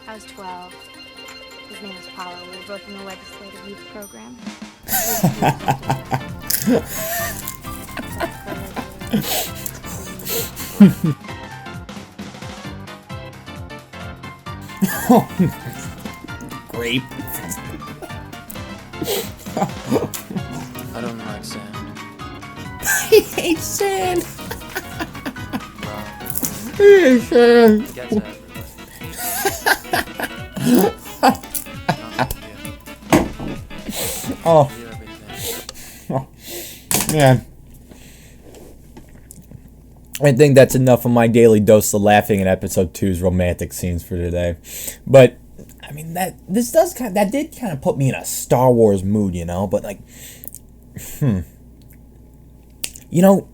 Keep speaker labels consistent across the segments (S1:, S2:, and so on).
S1: I was 12. His name was Paulo. We were both in the legislative youth program.
S2: Grape.
S3: I don't like sand.
S2: He hates sand.
S3: Well,
S2: He hates sand.
S3: it gets everybody.
S2: Oh,
S3: You're everything.
S2: man. I think that's enough of my daily dose of laughing in episode 2's romantic scenes for today. But I mean that did kind of put me in a Star Wars mood, you know. But like, you know,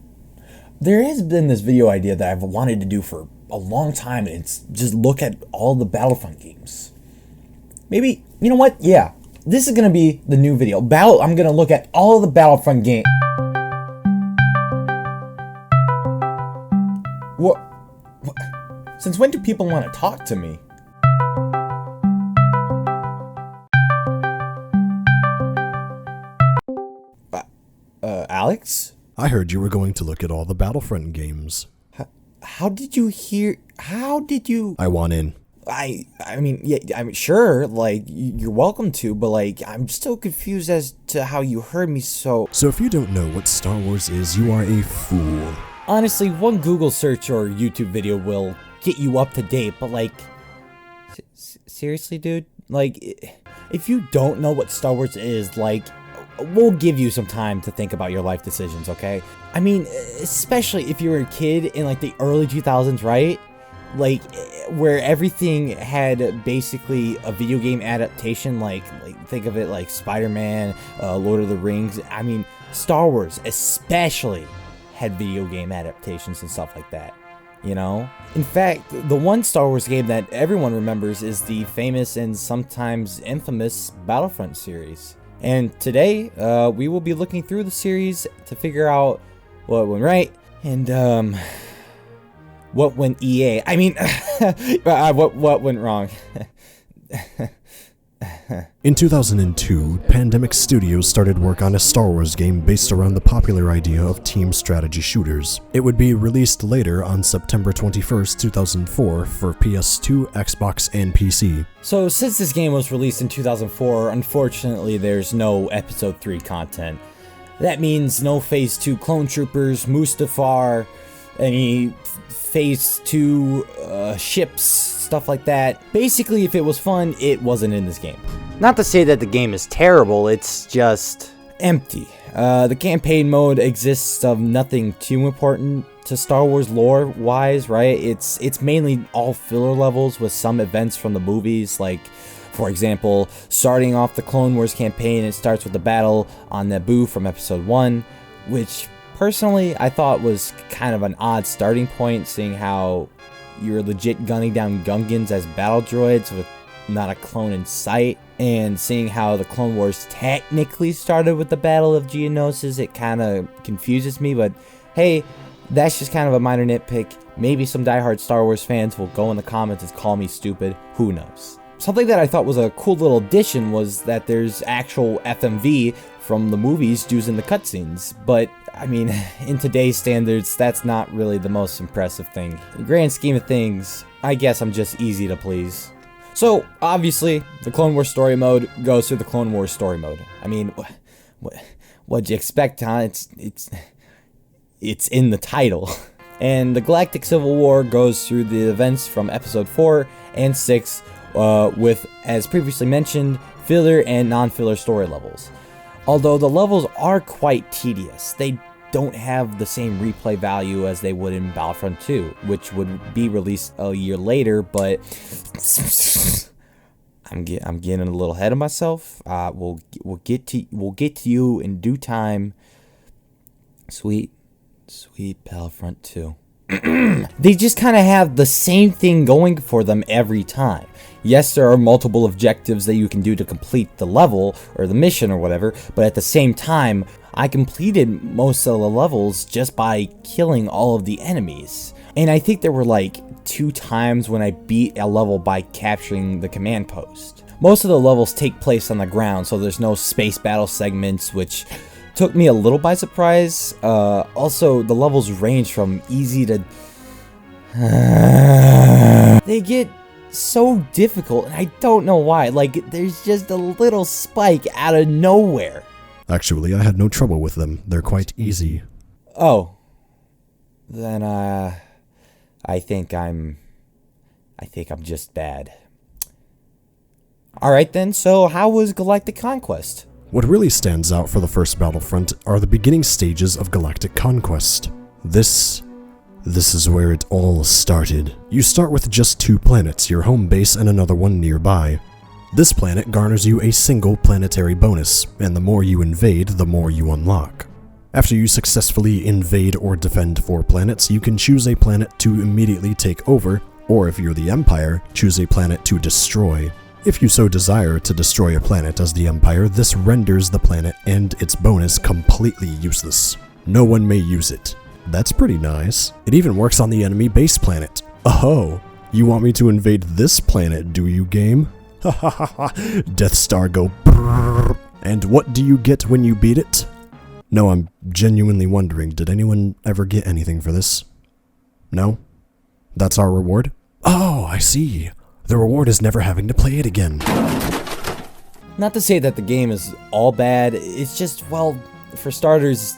S2: there has been this video idea that I've wanted to do for a long time, and it's just look at all the Battlefront games. Maybe, you know what? Yeah, this is gonna be the new video. I'm gonna look at all the Battlefront games. What? Since when do people want to talk to me? Alex?
S4: I heard you were going to look at all the Battlefront games.
S2: How did you hear? How did you?
S4: I want in.
S2: I mean, yeah, I mean, sure, like, you're welcome to, but, like, I'm still confused as to how you heard me, so...
S4: So if you don't know what Star Wars is, you are a fool.
S2: Honestly, one Google search or YouTube video will get you up to date, but, like... Seriously, dude? Like, if you don't know what Star Wars is, like... We'll give you some time to think about your life decisions, okay? I mean, especially if you were a kid in, like, the early 2000s, right? Like, where everything had basically a video game adaptation, like think of it like Spider-Man, Lord of the Rings. I mean, Star Wars especially had video game adaptations and stuff like that, you know? In fact, the one Star Wars game that everyone remembers is the famous and sometimes infamous Battlefront series. And today, we will be looking through the series to figure out what went right and, what went EA? I mean, what went wrong?
S4: In 2002, Pandemic Studios started work on a Star Wars game based around the popular idea of team strategy shooters. It would be released later on September 21st, 2004 for PS2, Xbox, and PC.
S2: So since this game was released in 2004, unfortunately there's no Episode 3 content. That means no Phase 2 clone troopers, Mustafar, any Phase 2 ships, stuff like that. Basically, if it was fun, it wasn't in this game. Not to say that the game is terrible, it's just empty. The campaign mode exists of nothing too important to Star Wars lore-wise, right? It's mainly all filler levels with some events from the movies, like, for example, starting off the Clone Wars campaign, it starts with the battle on Naboo from Episode 1, which... personally, I thought was kind of an odd starting point, seeing how you're legit gunning down Gungans as battle droids with not a clone in sight, and seeing how the Clone Wars technically started with the Battle of Geonosis, it kind of confuses me, but hey, that's just kind of a minor nitpick. Maybe some diehard Star Wars fans will go in the comments and call me stupid, who knows. Something that I thought was a cool little addition was that there's actual FMV from the movies used in the cutscenes, but I mean, in today's standards, that's not really the most impressive thing. In the grand scheme of things, I guess I'm just easy to please. So, obviously, the Clone Wars story mode goes through the Clone Wars story mode. I mean, what'd you expect, huh? It's in the title. And the Galactic Civil War goes through the events from Episode 4 and 6 with, as previously mentioned, filler and non-filler story levels. Although the levels are quite tedious, they don't have the same replay value as they would in Battlefront 2, which would be released a year later, but I'm getting a little ahead of myself. We'll get to you in due time. Sweet Battlefront 2. They just kind of have the same thing going for them every time. Yes, there are multiple objectives that you can do to complete the level or the mission or whatever, but at the same time, I completed most of the levels just by killing all of the enemies. And I think there were like 2 times when I beat a level by capturing the command post. Most of the levels take place on the ground, so there's no space battle segments, which took me a little by surprise. Also, the levels range from easy to... They get so difficult, and I don't know why. Like, there's just a little spike out of nowhere.
S4: Actually, I had no trouble with them. They're quite easy.
S2: Oh. Then, I think I'm just bad. Alright then, so how was Galactic Conquest?
S4: What really stands out for the first Battlefront are the beginning stages of Galactic Conquest. This is where it all started. You start with just 2 planets, your home base and another one nearby. This planet garners you a single planetary bonus, and the more you invade, the more you unlock. After you successfully invade or defend 4 planets, you can choose a planet to immediately take over, or if you're the Empire, choose a planet to destroy. If you so desire to destroy a planet as the Empire, this renders the planet and its bonus completely useless. No one may use it. That's pretty nice. It even works on the enemy base planet. Oh, you want me to invade this planet, do you, game? Ha ha ha ha, Death Star go brrrr. And what do you get when you beat it? No, I'm genuinely wondering, did anyone ever get anything for this? No? That's our reward? Oh, I see. The reward is never having to play it again.
S2: Not to say that the game is all bad, it's just, well, for starters,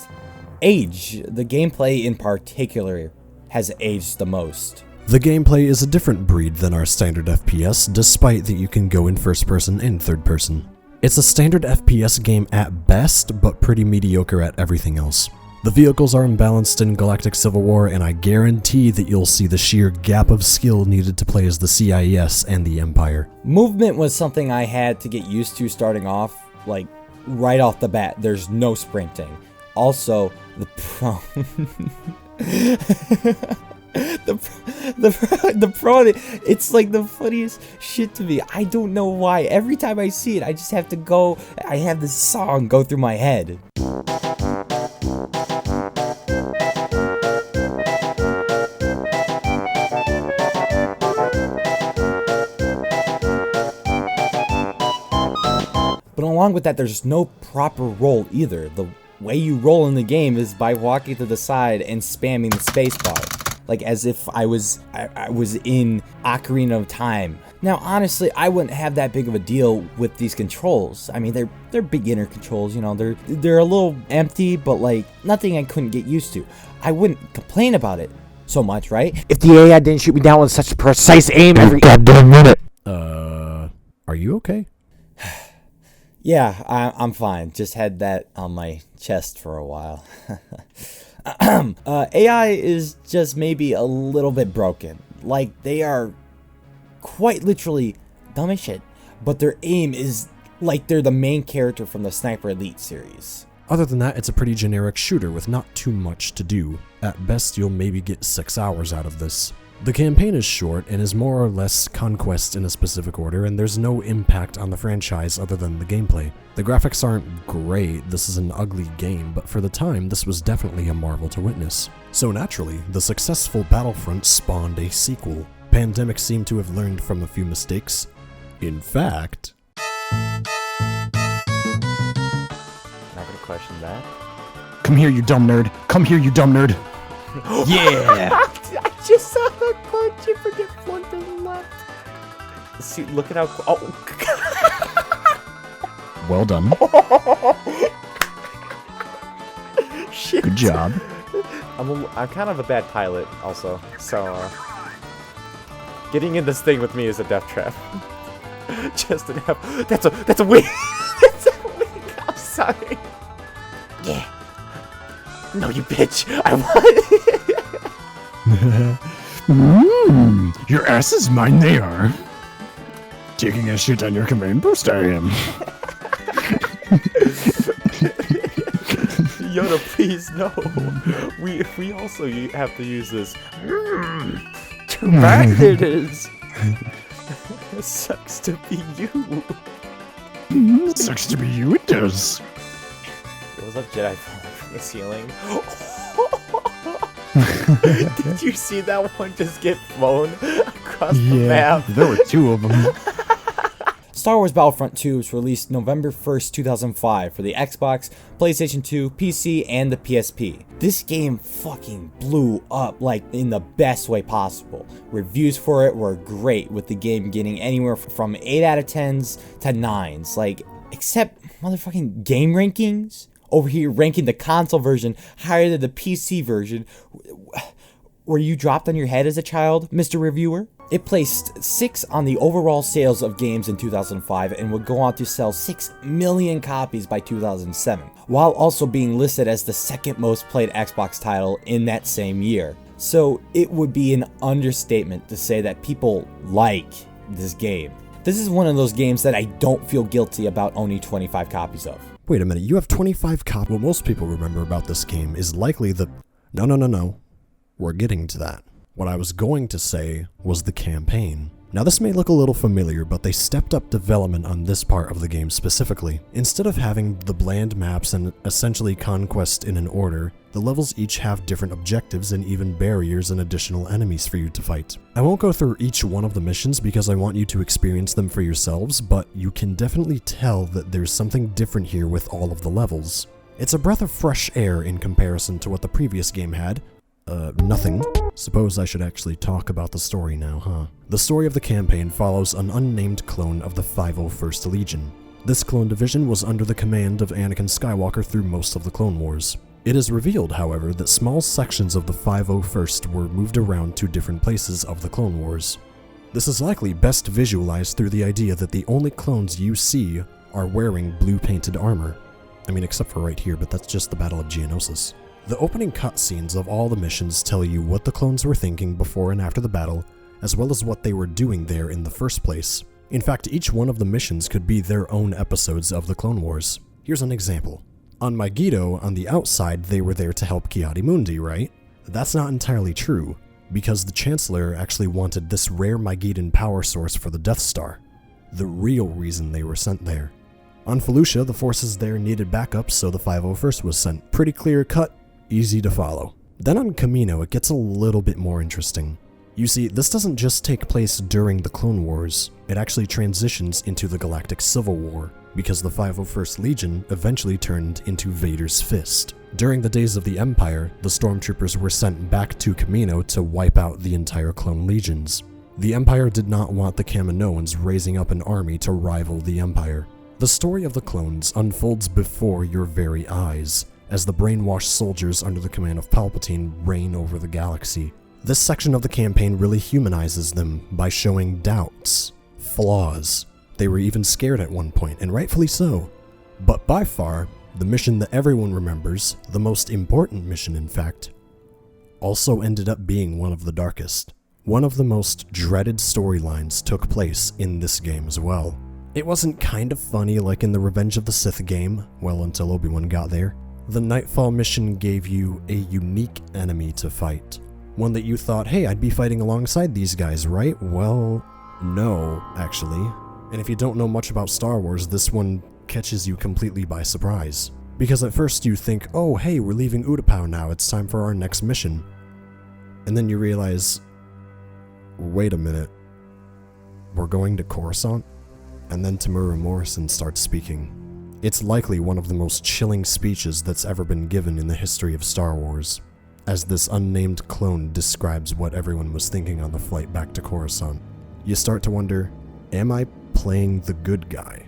S2: age. The gameplay in particular has aged the most.
S4: The gameplay is a different breed than our standard FPS, despite that you can go in first person and third person. It's a standard FPS game at best, but pretty mediocre at everything else. The vehicles are imbalanced in Galactic Civil War, and I guarantee that you'll see the sheer gap of skill needed to play as the CIS and the Empire. Movement
S2: Was something I had to get used to starting off, like, right off the bat. There's no sprinting. Also, the prone, it's like the funniest shit to me. I don't know why. Every time I see it, I just have to go, I have this song go through my head. But along with that, there's no proper roll either. The way you roll in the game is by walking to the side and spamming the spacebar, like as if I was in Ocarina of Time. Now, honestly, I wouldn't have that big of a deal with these controls. I mean, they're beginner controls, you know. They're a little empty, but like nothing I couldn't get used to. I wouldn't complain about it so much, right?
S5: If the AI didn't shoot me down with such precise aim every goddamn minute.
S4: Are you okay?
S2: Yeah, I'm fine. Just had that on my chest for a while. AI is just maybe a little bit broken. Like, they are quite literally dumb as shit, but their aim is like they're the main character from the Sniper Elite series.
S4: Other than that, it's a pretty generic shooter with not too much to do. At best, you'll maybe get 6 hours out of this. The campaign is short and is more or less conquest in a specific order, and there's no impact on the franchise other than the gameplay. The graphics aren't great, this is an ugly game, but for the time, this was definitely a marvel to witness. So naturally, the successful Battlefront spawned a sequel. Pandemic seemed to have learned from a few mistakes. In fact...
S5: Not gonna question that.
S6: Come here, you dumb nerd. Come here, you dumb nerd. Yeah!
S5: I just saw a punch and forget one to the left. See, look at how... Oh,
S6: Well done.
S5: shit.
S6: Good job.
S5: I'm kind of a bad pilot, also. So, getting in this thing with me is a death trap. Just an F. That's a wing. That's a wing. I'm sorry. Yeah. No, you bitch. I won.
S6: Your ass is mine, they are. Taking a shit on your command post, I am.
S5: Yoda, please, no. We also have to use this. Too bad it is. Sucks to be you.
S6: Sucks to be you, it does.
S5: It was a Jedi falling from the ceiling. Did you see that one just get flown across the map?
S6: there were 2 of them.
S2: Star Wars Battlefront 2 was released November 1st, 2005 for the Xbox, PlayStation 2, PC, and the PSP. This game fucking blew up, like, in the best way possible. Reviews for it were great, with the game getting anywhere from 8 out of 10s to 9s, like, except motherfucking game rankings? Over here ranking the console version higher than the PC version. Were you dropped on your head as a child, Mr. Reviewer? It placed 6 on the overall sales of games in 2005 and would go on to sell 6 million copies by 2007, while also being listed as the second most played Xbox title in that same year. So it would be an understatement to say that people like this game. This is one of those games that I don't feel guilty about owning 25 copies of.
S4: Wait a minute, you have 25 copies? What most people remember about this game is likely the... No. We're getting to that. What I was going to say was the campaign. Now this may look a little familiar, but they stepped up development on this part of the game specifically. Instead of having the bland maps and essentially conquest in an order, the levels each have different objectives and even barriers and additional enemies for you to fight. I won't go through each one of the missions because I want you to experience them for yourselves, but you can definitely tell that there's something different here with all of the levels. It's a breath of fresh air in comparison to what the previous game had. Nothing. Suppose I should actually talk about the story now, huh? The story of the campaign follows an unnamed clone of the 501st Legion. This clone division was under the command of Anakin Skywalker through most of the Clone Wars. It is revealed, however, that small sections of the 501st were moved around to different places of the Clone Wars. This is likely best visualized through the idea that the only clones you see are wearing blue-painted armor. I mean, except for right here, but that's just the Battle of Geonosis. The opening cutscenes of all the missions tell you what the clones were thinking before and after the battle, as well as what they were doing there in the first place. In fact, each one of the missions could be their own episodes of the Clone Wars. Here's an example. On Megiddo, on the outside, they were there to help Ki-Adi-Mundi, right? That's not entirely true, because the Chancellor actually wanted this rare Megiddan power source for the Death Star. The real reason they were sent there. On Felucia, the forces there needed backup, so the 501st was sent. Pretty clear cut, easy to follow. Then on Kamino, it gets a little bit more interesting. You see, this doesn't just take place during the Clone Wars, it actually transitions into the Galactic Civil War, because the 501st Legion eventually turned into Vader's fist. During the days of the Empire, the Stormtroopers were sent back to Kamino to wipe out the entire clone legions. The Empire did not want the Kaminoans raising up an army to rival the Empire. The story of the clones unfolds before your very eyes, as the brainwashed soldiers under the command of Palpatine reign over the galaxy. This section of the campaign really humanizes them by showing doubts, flaws. They were even scared at one point, and rightfully so. But by far, the mission that everyone remembers, the most important mission in fact, also ended up being one of the darkest. One of the most dreaded storylines took place in this game as well. It wasn't kind of funny like in the Revenge of the Sith game, well until Obi-Wan got there. The Nightfall mission gave you a unique enemy to fight. One that you thought, hey, I'd be fighting alongside these guys, right? Well, no, actually. And if you don't know much about Star Wars, this one catches you completely by surprise. Because at first you think, oh hey, we're leaving Utapau now, it's time for our next mission. And then you realize, wait a minute, we're going to Coruscant? And then Tamura Morrison starts speaking. It's likely one of the most chilling speeches that's ever been given in the history of Star Wars, as this unnamed clone describes what everyone was thinking on the flight back to Coruscant. You start to wonder, am I playing the good guy?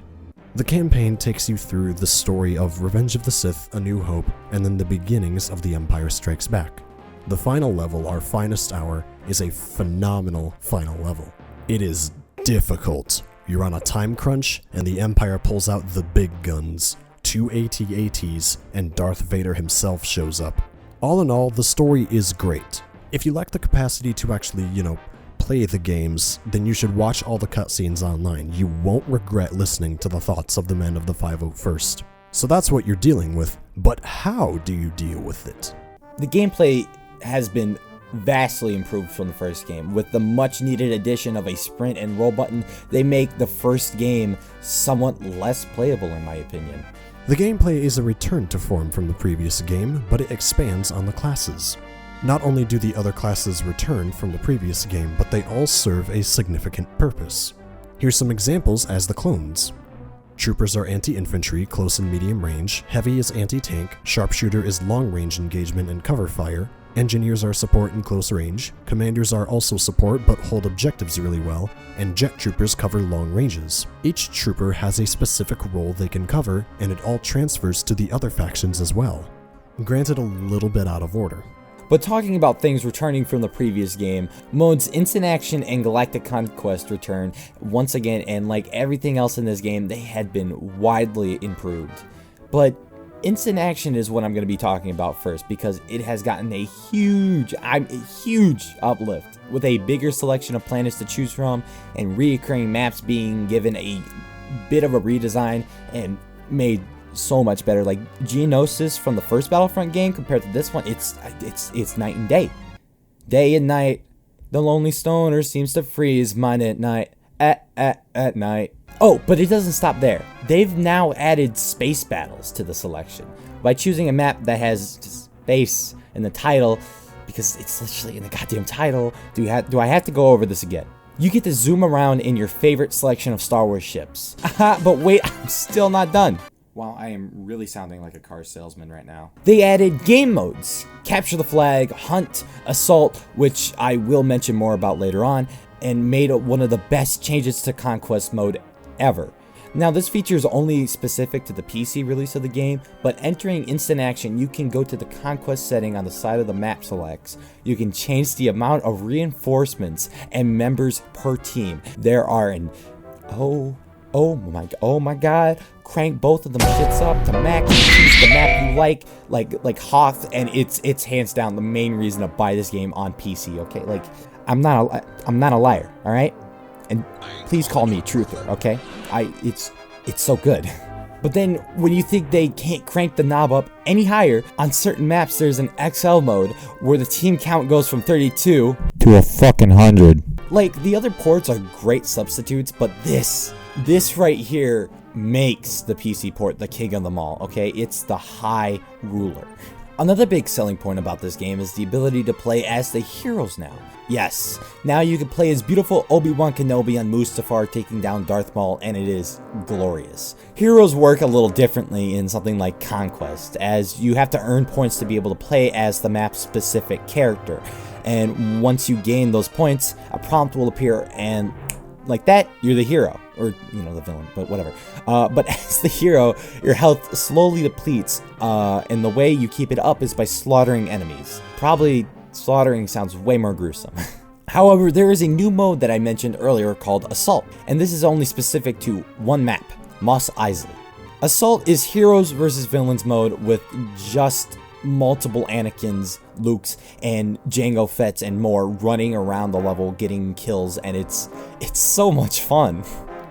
S4: The campaign takes you through the story of Revenge of the Sith, A New Hope, and then the beginnings of The Empire Strikes Back. The final level, our finest hour, is a phenomenal final level. It is difficult. You're on a time crunch, and the Empire pulls out the big guns. 2 AT-ATs, and Darth Vader himself shows up. All in all, the story is great. If you lack the capacity to actually, play the games, then you should watch all the cutscenes online. You won't regret listening to the thoughts of the men of the 501st. So that's what you're dealing with, but how do you deal with it?
S2: The gameplay has been vastly improved from the first game. With the much needed addition of a sprint and roll button, they make the first game somewhat less playable in my opinion.
S4: The gameplay is a return to form from the previous game, but it expands on the classes. Not only do the other classes return from the previous game, but they all serve a significant purpose. Here's some examples as the clones. Troopers are anti-infantry, close and medium range, heavy is anti-tank, sharpshooter is long-range engagement and cover fire, engineers are support and close range, commanders are also support but hold objectives really well, and jet troopers cover long ranges. Each trooper has a specific role they can cover, and it all transfers to the other factions as well. Granted, a little bit out of order.
S2: But talking about things returning from the previous game, modes Instant Action and Galactic Conquest return once again, and like everything else in this game, they had been widely improved. But Instant Action is what I'm going to be talking about first, because it has gotten a huge uplift, with a bigger selection of planets to choose from, and reoccurring maps being given a bit of a redesign and made so much better. Like Geonosis from the first Battlefront game compared to this one, it's night and day. Day and night, the lonely stoner seems to freeze mine at night. At night. Oh, but it doesn't stop there. They've now added space battles to the selection by choosing a map that has space in the title, because it's literally in the goddamn title. Do I have to go over this again? You get to zoom around in your favorite selection of Star Wars ships. But wait, I'm still not done. Wow, I am really sounding like a car salesman right now. They added game modes: Capture the Flag, Hunt, Assault, which I will mention more about later on, and made one of the best changes to Conquest mode ever. Now, this feature is only specific to the PC release of the game, but entering Instant Action, you can go to the Conquest setting on the side of the map selects. You can change the amount of reinforcements and members per team. There are oh my god, crank both of them shits up to max, choose the map you like Hoth, and it's hands down the main reason to buy this game on PC, okay? Like, I'm not a liar, all right? And please call me a truther, okay? It's so good. But then when you think they can't crank the knob up any higher, on certain maps there's an XL mode where the team count goes from 32 to a fucking 100. Like, the other ports are great substitutes, but this right here makes the PC port the king of them all, okay? It's the high ruler. Another big selling point about this game is the ability to play as the heroes now. Yes, now you can play as beautiful Obi-Wan Kenobi on Mustafar taking down Darth Maul, and it is glorious. Heroes work a little differently in something like Conquest, as you have to earn points to be able to play as the map's specific character. And once you gain those points, a prompt will appear, and like that, you're the hero. Or, you know, the villain, but whatever. But as the hero, your health slowly depletes, and the way you keep it up is by slaughtering enemies. Probably slaughtering sounds way more gruesome. However, there is a new mode that I mentioned earlier called Assault, and this is only specific to one map, Mos Eisley. Assault is heroes versus villains mode with just multiple Anakins, Lukes, and Jango Fett's and more running around the level getting kills, and it's so much fun.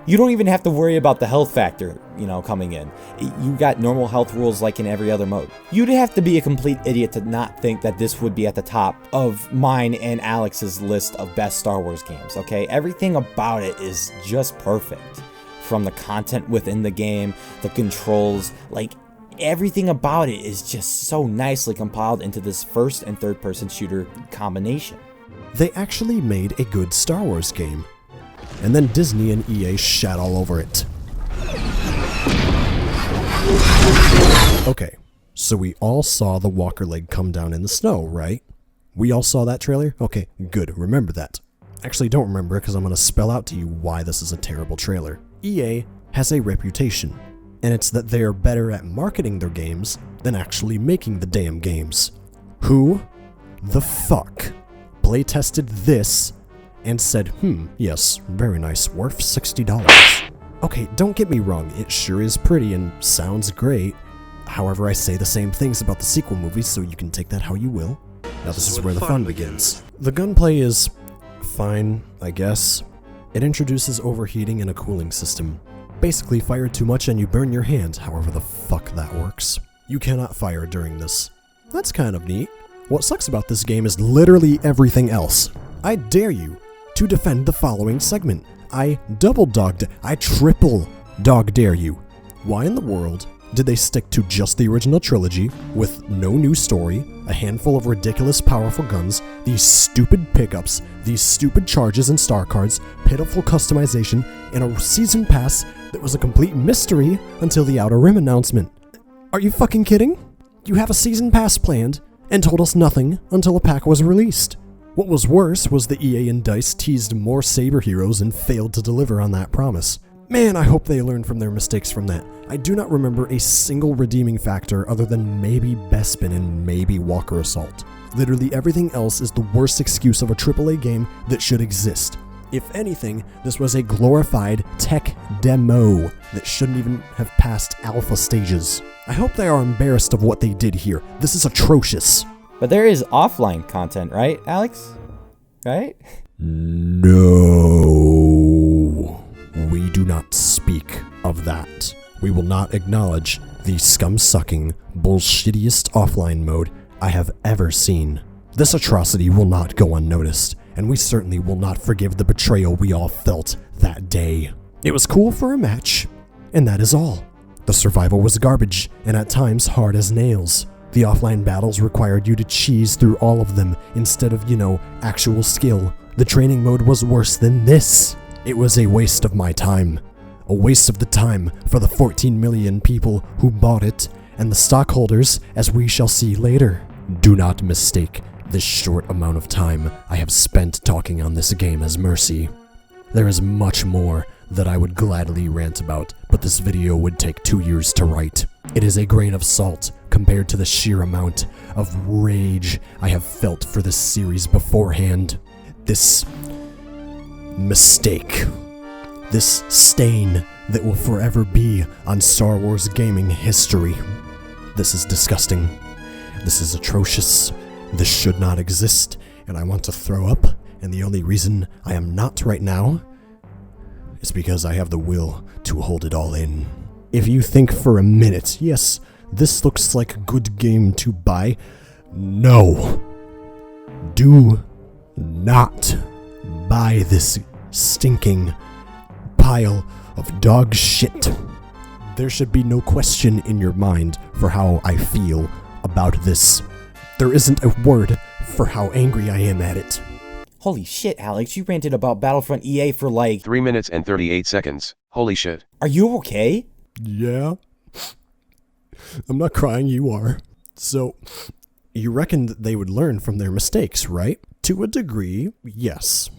S2: You don't even have to worry about the health factor, you know, coming in. You got normal health rules like in every other mode. You'd have to be a complete idiot to not think that this would be at the top of mine and Alex's list of best Star Wars games, okay? Everything about it is just perfect. From the content within the game, the controls, like, everything about it is just so nicely compiled into this first and third person shooter combination.
S4: They actually made a good Star Wars game. And then Disney and EA shat all over it. Okay, so we all saw the Walker leg come down in the snow, right? We all saw that trailer? Okay, good, remember that. Actually, don't remember it because I'm going to spell out to you why this is a terrible trailer. EA has a reputation, and it's that they are better at marketing their games than actually making the damn games. Who the fuck playtested this and said, yes, very nice, worth $60. Okay, don't get me wrong, it sure is pretty and sounds great. However, I say the same things about the sequel movies, so you can take that how you will. Now this is where the fun begins. The gunplay is fine, I guess. It introduces overheating and a cooling system. Basically, fire too much and you burn your hand, however the fuck that works. You cannot fire during this. That's kind of neat. What sucks about this game is literally everything else. I dare you to defend the following segment. I triple dog dare you. Why in the world did they stick to just the original trilogy, with no new story, a handful of ridiculous powerful guns, these stupid pickups, these stupid charges and star cards, pitiful customization, and a season pass that was a complete mystery until the Outer Rim announcement? Are you fucking kidding? You have a season pass planned, and told us nothing until a pack was released. What was worse was that EA and DICE teased more Saber heroes and failed to deliver on that promise. Man, I hope they learned from their mistakes from that. I do not remember a single redeeming factor other than maybe Bespin and maybe Walker Assault. Literally everything else is the worst excuse of a AAA game that should exist. If anything, this was a glorified tech demo that shouldn't even have passed alpha stages. I hope they are embarrassed of what they did here. This is atrocious.
S2: But there is offline content, right, Alex? Right?
S4: No. We do not speak of that. We will not acknowledge the scum-sucking, bullshittiest offline mode I have ever seen. This atrocity will not go unnoticed, and we certainly will not forgive the betrayal we all felt that day. It was cool for a match, and that is all. The survival was garbage, and at times hard as nails. The offline battles required you to cheese through all of them instead of, actual skill. The training mode was worse than this. It was a waste of my time. A waste of the time for the 14 million people who bought it, and the stockholders, as we shall see later. Do not mistake this short amount of time I have spent talking on this game as mercy. There is much more that I would gladly rant about, but this video would take 2 years to write. It is a grain of salt compared to the sheer amount of rage I have felt for this series beforehand. This mistake. This stain that will forever be on Star Wars gaming history. This is disgusting. This is atrocious. This should not exist, and I want to throw up, and the only reason I am not right now is because I have the will to hold it all in. If you think for a minute, yes, this looks like a good game to buy, no. Do not buy this stinking pile of dog shit. There should be no question in your mind for how I feel about this. There isn't a word for how angry I am at it.
S2: Holy shit, Alex, you ranted about Battlefront EA for like
S7: 3 minutes and 38 seconds. Holy shit.
S2: Are you okay?
S4: Yeah. I'm not crying, you are. So, you reckoned that they would learn from their mistakes, right? To a degree, yes.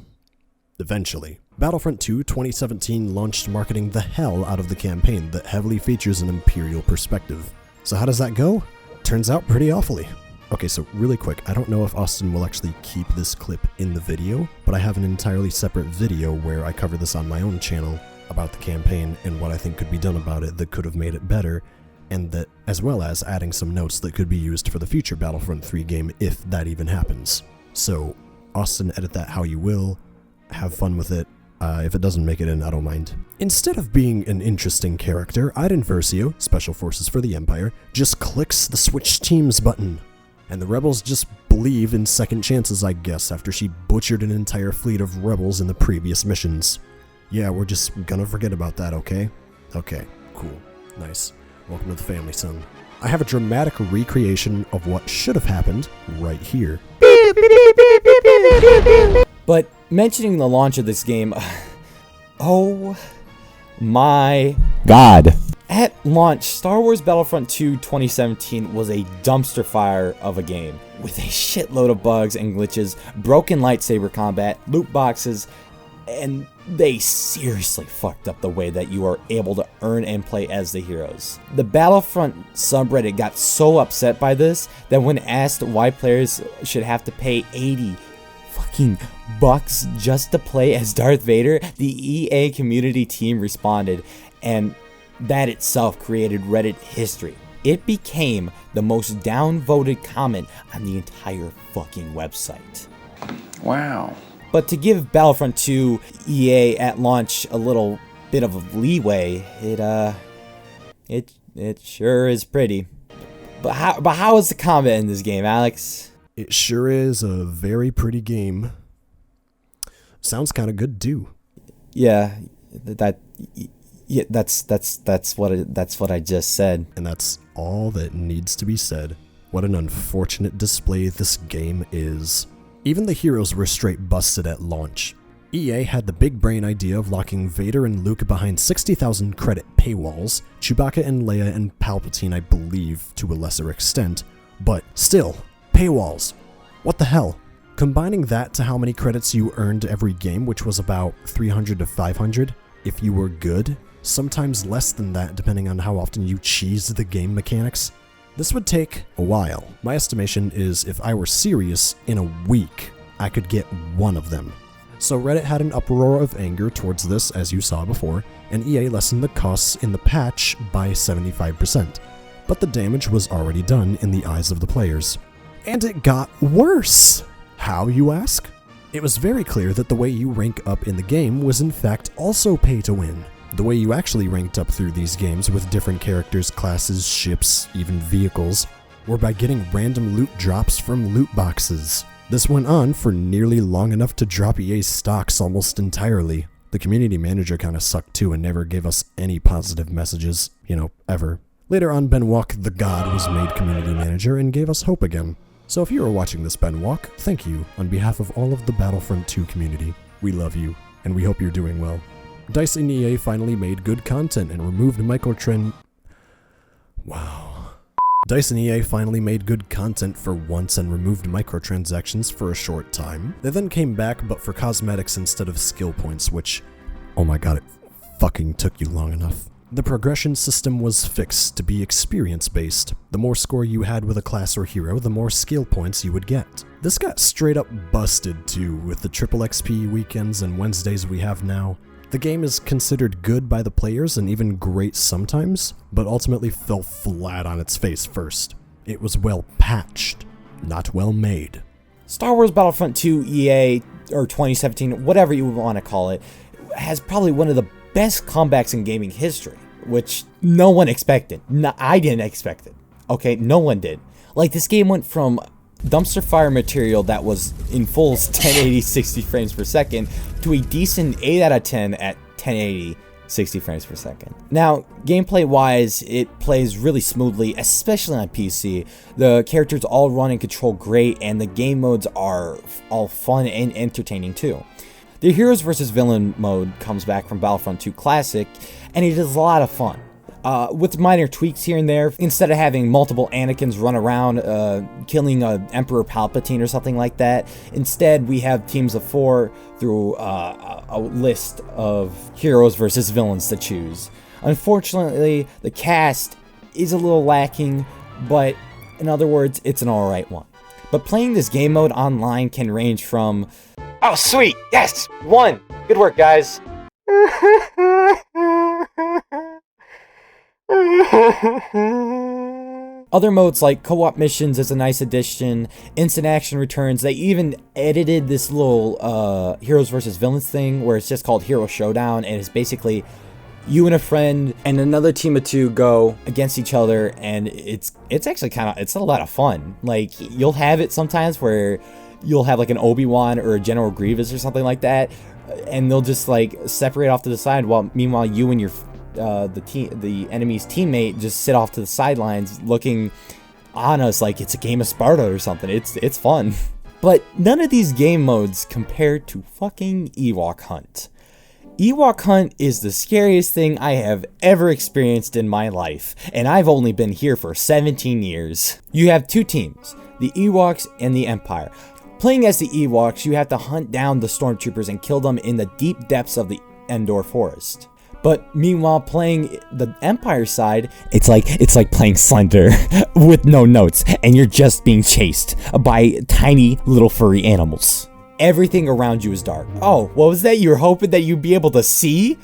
S4: Eventually. Battlefront 2 2017 launched marketing the hell out of the campaign that heavily features an Imperial perspective. So how does that go? Turns out pretty awfully. Okay, so really quick, I don't know if Austin will actually keep this clip in the video, but I have an entirely separate video where I cover this on my own channel about the campaign and what I think could be done about it that could have made it better, and that, as well as adding some notes that could be used for the future Battlefront 3 game if that even happens. So, Austin, edit that how you will, have fun with it. If it doesn't make it in, I don't mind. Instead of being an interesting character, Iden Versio, Special Forces for the Empire, just clicks the Switch Teams button. And the rebels just believe in second chances, I guess, after she butchered an entire fleet of rebels in the previous missions. Yeah, we're just gonna forget about that, okay? Okay, cool. Nice. Welcome to the family, son. I have a dramatic recreation of what should have happened right here.
S2: But mentioning the launch of this game, oh my god. At launch, Star Wars Battlefront 2 2017 was a dumpster fire of a game, with a shitload of bugs and glitches, broken lightsaber combat, loot boxes, and they seriously fucked up the way that you are able to earn and play as the heroes. The Battlefront subreddit got so upset by this that when asked why players should have to pay 80 fucking bucks just to play as Darth Vader, the EA community team responded, and that itself created Reddit history. It became the most downvoted comment on the entire fucking website.
S3: Wow.
S2: But to give Battlefront 2 EA at launch a little bit of a leeway, it sure is pretty. But how is the combat in this game, Alex?
S4: It sure is a very pretty game. Sounds kind of good too.
S2: Yeah, Yeah, that's what I just said.
S4: And that's all that needs to be said. What an unfortunate display this game is. Even the heroes were straight busted at launch. EA had the big brain idea of locking Vader and Luke behind 60,000 credit paywalls, Chewbacca and Leia and Palpatine I believe to a lesser extent, but still, paywalls. What the hell? Combining that to how many credits you earned every game, which was about 300 to 500, if you were good, sometimes less than that depending on how often you cheesed the game mechanics. This would take a while. My estimation is if I were serious, in a week, I could get one of them. So Reddit had an uproar of anger towards this, as you saw before, and EA lessened the costs in the patch by 75%. But the damage was already done in the eyes of the players. And it got worse! How, you ask? It was very clear that the way you rank up in the game was in fact also pay to win. The way you actually ranked up through these games with different characters, classes, ships, even vehicles, were by getting random loot drops from loot boxes. This went on for nearly long enough to drop EA's stocks almost entirely. The community manager kinda sucked too and never gave us any positive messages, ever. Later on, Ben WALKE the God was made community manager and gave us hope again. So if you are watching this, Ben WALKE, thank you on behalf of all of the Battlefront 2 community. We love you, and we hope you're doing well. DICE and EA finally made good content and removed DICE and EA finally made good content for once and removed microtransactions for a short time. They then came back, but for cosmetics instead of skill points, which, oh my god, it fucking took you long enough. The progression system was fixed to be experience-based. The more score you had with a class or hero, the more skill points you would get. This got straight up busted too, with the triple XP weekends and Wednesdays we have now. The game is considered good by the players and even great sometimes, but ultimately fell flat on its face first. It was well patched, not well made.
S2: Star Wars Battlefront 2 EA, or 2017, whatever you want to call it, has probably one of the best comebacks in gaming history, which no one expected. No, I didn't expect it. Okay, no one did. Like, this game went from dumpster fire material that was in full 1080 60 frames per second to a decent 8 out of 10 at 1080 60 frames per second. Now, gameplay wise, it plays really smoothly, especially on PC. The characters all run and control great, and the game modes are all fun and entertaining too. The Heroes vs. Villain mode comes back from Battlefront 2 Classic, and it is a lot of fun. With minor tweaks here and there, instead of having multiple Anakins run around killing Emperor Palpatine or something like that, instead we have teams of 4 through a list of heroes versus villains to choose. Unfortunately, the cast is a little lacking, but in other words, it's an alright one. But playing this game mode online can range from, "Oh sweet, yes, won! Good work guys!" Other modes like co-op missions is a nice addition, instant action returns. They even edited this little Heroes vs. Villains thing where it's just called Hero Showdown, and it's basically you and a friend and another team of 2 go against each other, and it's actually it's a lot of fun. Like, you'll have it sometimes where you'll have like an Obi-Wan or a General Grievous or something like that, and they'll just like separate off to the side while meanwhile you and your the enemy's teammate just sit off to the sidelines looking on us like it's a game of Sparta or something. It's fun. But none of these game modes compare to fucking Ewok Hunt. Ewok Hunt is the scariest thing I have ever experienced in my life, and I've only been here for 17 years. You have 2 teams, the Ewoks and the Empire. Playing as the Ewoks, you have to hunt down the stormtroopers and kill them in the deep depths of the Endor forest. But meanwhile, playing the Empire side, it's like playing Slender with no notes, and you're just being chased by tiny little furry animals. Everything around you is dark. Oh, what was that? You were hoping that you'd be able to see?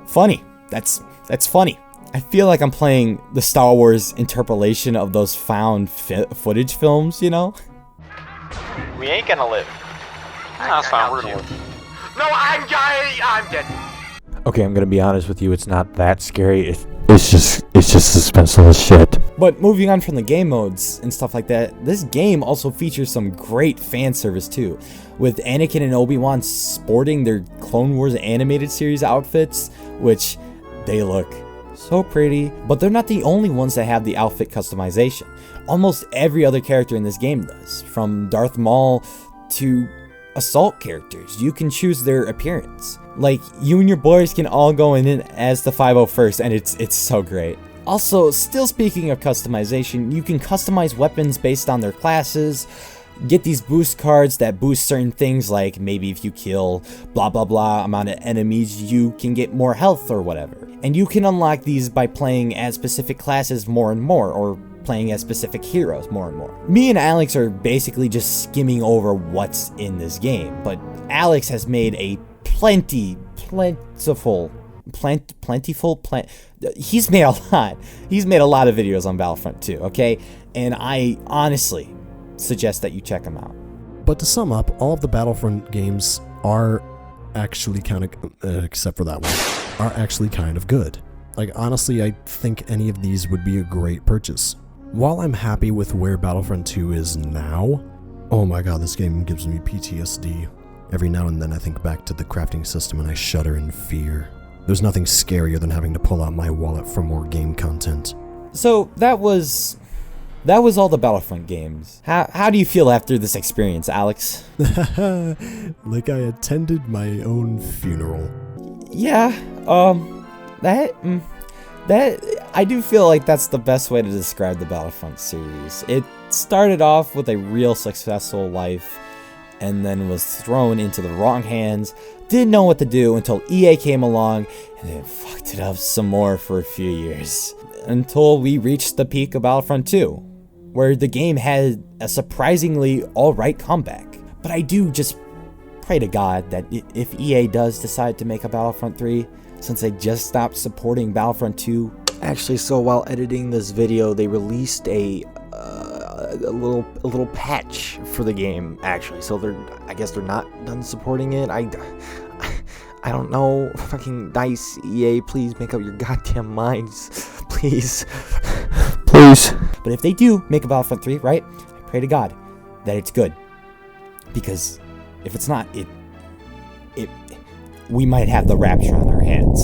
S2: Funny. That's funny. I feel like I'm playing the Star Wars interpolation of those found footage films, you know?
S5: We ain't gonna live.
S3: No, that's fine, we're gonna live.
S5: No, I'm dead.
S8: Okay, I'm gonna be honest with you, it's not that scary. It's just suspenseful as shit.
S2: But moving on from the game modes and stuff like that, this game also features some great fan service too, with Anakin and Obi-Wan sporting their Clone Wars animated series outfits, which they look so pretty. But they're not the only ones that have the outfit customization. Almost every other character in this game does, from Darth Maul to Assault characters. You can choose their appearance. Like, you and your boys can all go in as the 501st, and it's so great. Also, still speaking of customization, you can customize weapons based on their classes, get these boost cards that boost certain things, like maybe if you kill blah blah blah amount of enemies, you can get more health or whatever. And you can unlock these by playing as specific classes more and more, or playing as specific heroes more and more. Me and Alex are basically just skimming over what's in this game, but Alex has made a he's made a lot. He's made a lot of videos on Battlefront 2, okay? And I honestly suggest that you check him out.
S4: But to sum up, all of the Battlefront games are actually kind of, except for that one, are actually kind of good. Like, honestly, I think any of these would be a great purchase. While I'm happy with where Battlefront 2 is now, oh my god, this game gives me PTSD. Every now and then I think back to the crafting system and I shudder in fear. There's nothing scarier than having to pull out my wallet for more game content.
S2: So that was all the Battlefront games. How do you feel after this experience, Alex?
S4: Like I attended my own funeral.
S2: Yeah, that I do feel like that's the best way to describe the Battlefront series. It started off with a real successful life, and then was thrown into the wrong hands, didn't know what to do until EA came along, and then fucked it up some more for a few years. Until we reached the peak of Battlefront 2, where the game had a surprisingly alright comeback. But I do just pray to God that if EA does decide to make a Battlefront 3, since they just stopped supporting Battlefront 2. Actually, so while editing this video, they released a little patch for the game, actually. So I guess they're not done supporting it. I don't know. Fucking DICE, EA, please make up your goddamn minds. Please. Please. But if they do make a Battlefront 3, right? I pray to God that it's good. Because if it's not, we might have the rapture on our hands.